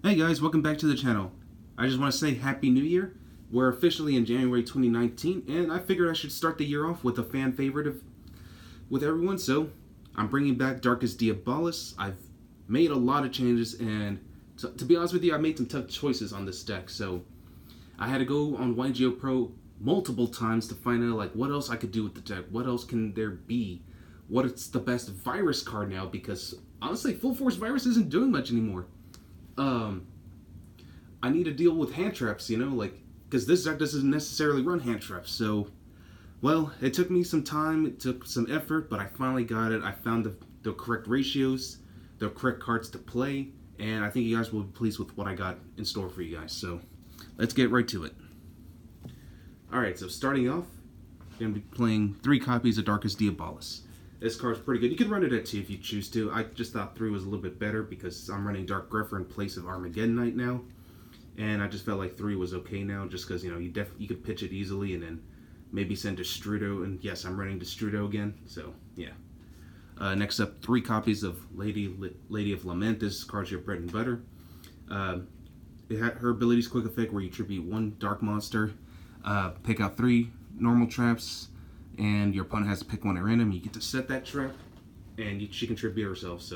Hey guys, welcome back to the channel. I just want to say Happy New Year. We're officially in January 2019, and I figured I should start the year off with a fan favorite with everyone, so I'm bringing back Darkest Diabolos. I've made a lot of changes, and to be honest with you, I made some tough choices on this deck, so I had to go on YGO Pro multiple times to find out like what else I could do with the deck, what else can there be, what's the best virus card now, because honestly, Full Force Virus isn't doing much anymore. I need to deal with hand traps, because this deck doesn't necessarily run hand traps, so, well, it took me some time, it took some effort, but I finally got it. I found the correct ratios, the correct cards to play, and I think you guys will be pleased with what I got in store for you guys, so let's get right to it. Alright, so starting off, I'm going to be playing 3 copies of Darkest Diabolos. This card's pretty good. You can run it at 2 if you choose to. I just thought 3 was a little bit better because I'm running Dark Grepher in place of Armageddon Knight now. And I just felt like 3 was okay now just because, you could pitch it easily and then maybe send Destrudo. And yes, I'm running Destrudo again, so yeah. Next up, 3 copies of Lady of Lament. This card's your bread and butter. Her ability's quick effect where you tribute 1 dark monster, pick out 3 normal traps, and your opponent has to pick 1 at random. You get to set that trap, and she can tribute herself.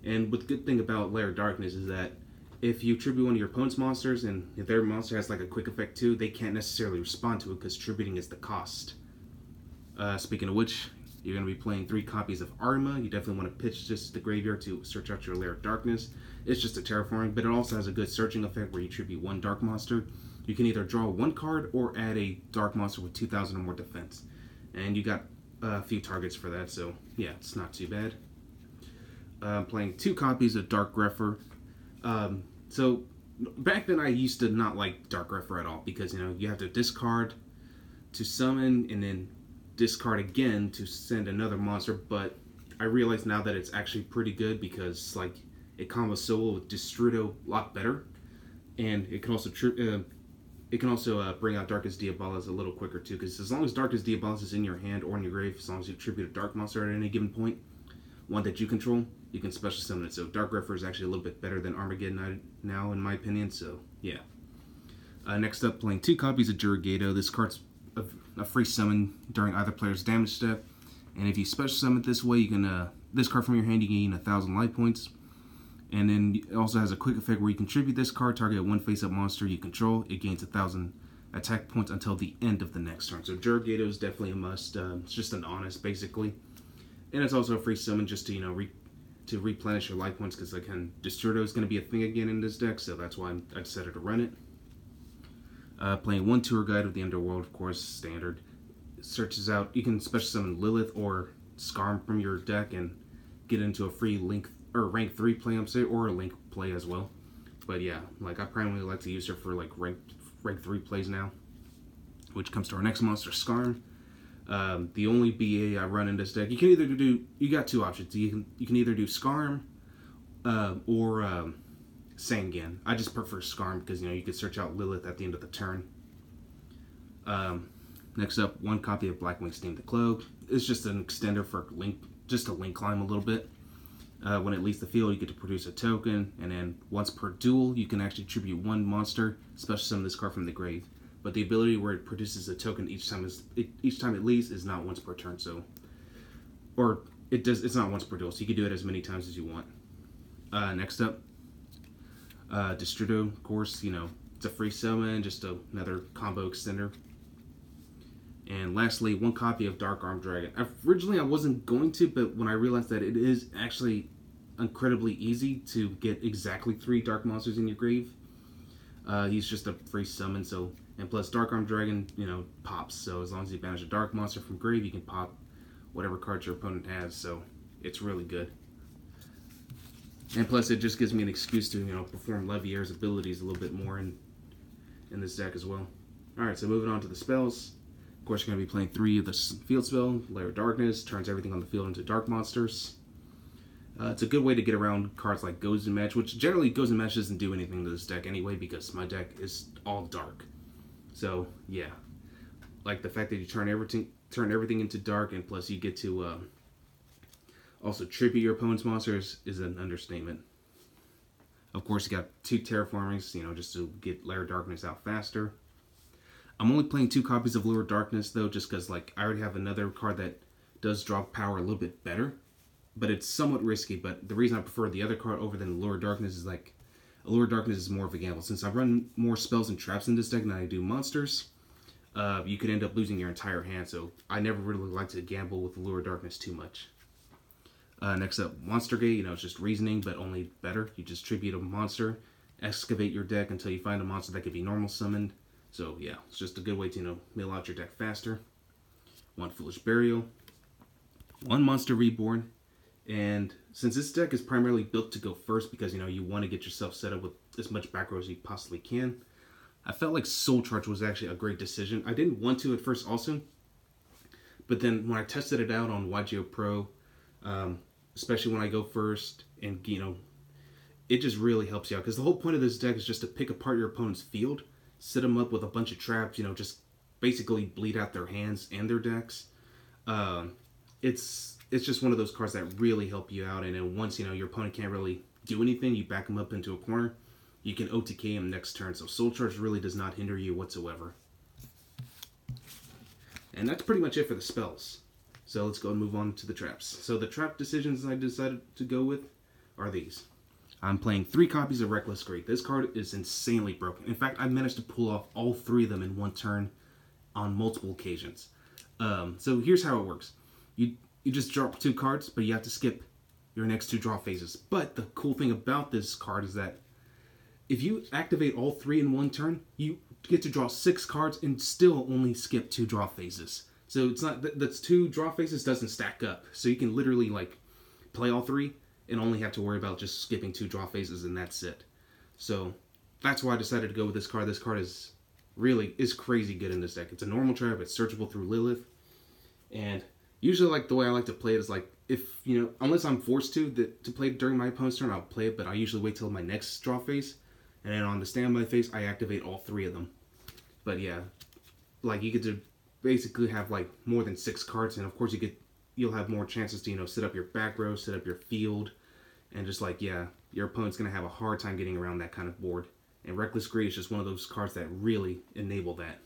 And the good thing about Lair of Darkness is that if you tribute one of your opponent's monsters, and if their monster has like a quick effect too, they can't necessarily respond to it because tributing is the cost. Speaking of which, you're going to be playing 3 copies of Arma. You definitely want to pitch this to the graveyard to search out your Lair of Darkness. It's just a terraforming, but it also has a good searching effect where you tribute 1 dark monster. You can either draw 1 card or add a dark monster with 2,000 or more defense. And you got a few targets for that, so yeah, it's not too bad. I'm playing 2 copies of Dark Grepher. So back then I used to not like Dark Grepher at all because, you have to discard to summon and then discard again to send another monster, but I realize now that it's actually pretty good because, like, it combos solo with Destrudo a lot better, and it can also bring out Darkest Diabolos a little quicker too, because as long as Darkest Diabolos is in your hand or in your grave, as long as you tribute a dark monster at any given point, one that you control, you can special summon it. So Dark Grepher is actually a little bit better than Armageddon Knight now, in my opinion, so yeah. Next up, playing 2 copies of Jurigato. This card's a free summon during either player's damage step, and if you special summon it this way, you can, this card from your hand, you gain 1,000 life points. And then it also has a quick effect where you contribute this card, target 1 face-up monster you control. It gains 1,000 attack points until the end of the next turn. So Jurigato is definitely a must. It's just an honest, basically. And it's also a free summon just to, to replenish your life points, because, again, Destrudo is going to be a thing again in this deck, so that's why I decided to run it. Playing 1 tour guide of the Underworld, of course, standard. Searches out, you can special summon Lilith or Skarm from your deck and get into a free rank 3 play, or a link play as well. But yeah, like, I primarily like to use her for like rank 3 plays now, which comes to our next monster, Skarm. The only BA I run in this deck, you can either you got 2 options. You can either do Skarm or Sangan. I just prefer Skarm because, you can search out Lilith at the end of the turn. Next up, 1 copy of Blackwing Steam the Cloak. It's just an extender for just to link climb a little bit. When it leaves the field, you get to produce a token, and then once per duel, you can actually tribute 1 monster, special summon this card from the grave. But the ability where it produces a token each time it leaves is not once per turn, so, or it's not once per duel, so you can do it as many times as you want. Next up, Destrudo, of course, it's a free summon, just another combo extender. And lastly, 1 copy of Dark Armed Dragon. Originally, I wasn't going to, but when I realized that it is actually incredibly easy to get exactly 3 dark monsters in your grave, he's just a free summon. So, and plus, Dark Armed Dragon, pops. So as long as you banish a dark monster from grave, you can pop whatever card your opponent has. So it's really good. And plus, it just gives me an excuse to, perform Levier's abilities a little bit more in this deck as well. All right, so moving on to the spells. Of course, you're going to be playing 3 of the field spell. Lair of Darkness turns everything on the field into dark monsters. It's a good way to get around cards like Goes and Match, which generally Goes and Match doesn't do anything to this deck anyway because my deck is all dark. So yeah, like the fact that you turn everything into dark, and plus you get to also tribute your opponent's monsters is an understatement. Of course, you got 2 terraformings, you know, just to get Lair of Darkness out faster. I'm only playing 2 copies of Lure of Darkness, though, just because, like, I already have another card that does drop power a little bit better. But it's somewhat risky, but the reason I prefer the other card over than Lure of Darkness is, like, Lure of Darkness is more of a gamble. Since I run more spells and traps in this deck than I do monsters, you could end up losing your entire hand, so I never really like to gamble with Lure of Darkness too much. Next up, Monster Gate. You know, it's just reasoning, but only better. You just tribute a monster, excavate your deck until you find a monster that can be normal summoned. So yeah, it's just a good way to, you know, mill out your deck faster. 1 Foolish Burial, 1 Monster Reborn, and since this deck is primarily built to go first because, you know, you want to get yourself set up with as much back row as you possibly can, I felt like Soul Charge was actually a great decision. I didn't want to at first also, but then when I tested it out on YGO Pro, especially when I go first, and, you know, it just really helps you out. Because the whole point of this deck is just to pick apart your opponent's field, set them up with a bunch of traps, you know, just basically bleed out their hands and their decks. It's just one of those cards that really help you out. And then once, you know, your opponent can't really do anything, you back them up into a corner, you can OTK him next turn. So Soul Charge really does not hinder you whatsoever. And that's pretty much it for the spells. So let's go and move on to the traps. So the trap decisions I decided to go with are these. I'm playing 3 copies of Reckless Greed. This card is insanely broken. In fact, I managed to pull off all 3 of them in one turn on multiple occasions. So here's how it works. You just drop 2 cards, but you have to skip your next 2 draw phases. But the cool thing about this card is that if you activate all 3 in one turn, you get to draw 6 cards and still only skip 2 draw phases. So it's not that's 2 draw phases doesn't stack up. So you can literally, like, play all 3 and only have to worry about just skipping 2 draw phases, and that's it. So that's why I decided to go with this card. This card is crazy good in this deck. It's a normal trap. It's searchable through Lilith, and usually, like, the way I like to play it is, like, if, you know, unless I'm forced to play it during my opponent's turn, I'll play it, but I usually wait till my next draw phase, and then on the standby phase, I activate all 3 of them. But yeah, like, you get to basically have, like, more than 6 cards, and of course you'll have more chances to, you know, set up your back row, set up your field, and just, like, yeah, your opponent's going to have a hard time getting around that kind of board. And Reckless Greed is just one of those cards that really enable that.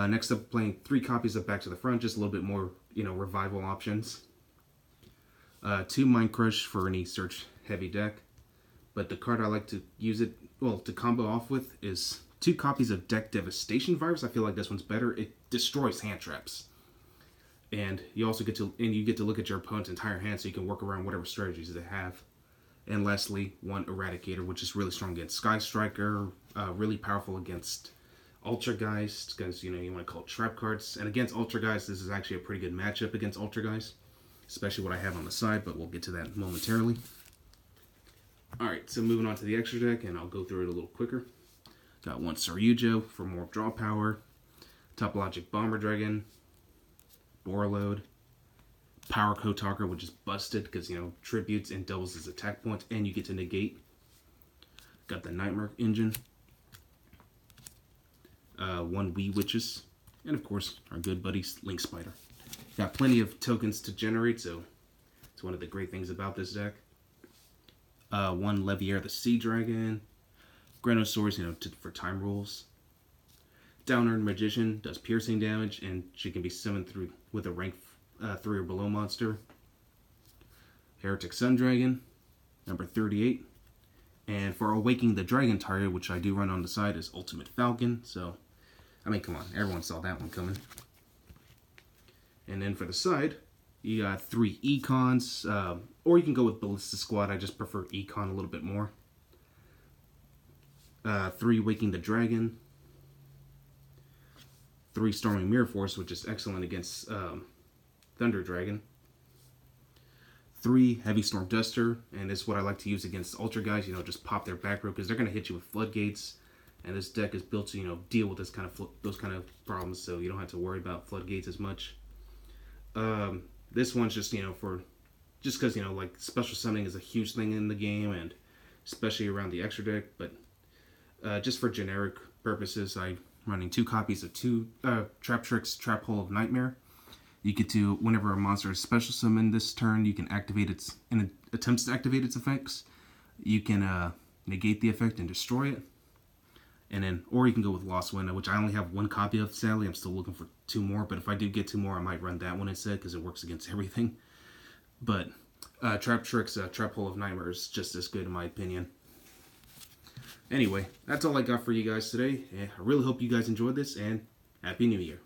Next up, playing 3 copies of Back to the Front, just a little bit more, you know, revival options. 2 Mind Crush for any search heavy deck. But the card I like to use it, well, to combo off with is 2 copies of Deck Devastation Virus. I feel like this one's better. It destroys hand traps. And you also get to look at your opponent's entire hand, so you can work around whatever strategies they have. And lastly, 1 Eradicator, which is really strong against Sky Striker, really powerful against Ultrageist, because, you know, you want to call trap cards. And against Ultrageist, this is actually a pretty good matchup against Ultrageist, especially what I have on the side, but we'll get to that momentarily. Alright, so moving on to the extra deck, and I'll go through it a little quicker. Got 1 Saryujo for more draw power, Topologic Bomber Dragon, Borreload, Power Kotalker, which is busted because, you know, tributes and doubles his attack points, and you get to negate. Got the Nightmare Engine, 1 Wee Witches, and of course our good buddy Link Spider. Got plenty of tokens to generate, so it's one of the great things about this deck. 1 Leviair the Sea Dragon, Granosaurus, you know, for time rules. Down-Earned Magician does piercing damage, and she can be summoned through with a rank 3 or below monster. Heretic Sun Dragon, number 38. And for Awakening the Dragon target, which I do run on the side, is Ultimate Falcon. So, I mean, come on, everyone saw that one coming. And then for the side, you got 3 Econs, or you can go with Ballista Squad. I just prefer Econ a little bit more. 3 Waking the Dragon. 3 Storming Mirror Force, which is excellent against Thunder Dragon. 3 Heavy Storm Duster, and this is what I like to use against Ultra guys. You know, just pop their back row because they're going to hit you with Floodgates, and this deck is built to, you know, deal with those kind of problems, so you don't have to worry about Floodgates as much. This one's just, you know, just because, you know, like, special summoning is a huge thing in the game, and especially around the extra deck, but just for generic purposes, I'm running 2 copies of Trap Tricks Trap Hole of Nightmare. You get to, whenever a monster is special summoned this turn, you can activate and it attempts to activate its effects. you can negate the effect and destroy it. And then, or you can go with Lost Window, which I only have one copy of, sadly. I'm still looking for 2 more, but if I do get 2 more, I might run that one instead, because it works against everything. But Trap Trick's Trap Hole of Nightmares is just as good, in my opinion. Anyway, that's all I got for you guys today. I really hope you guys enjoyed this, and Happy New Year.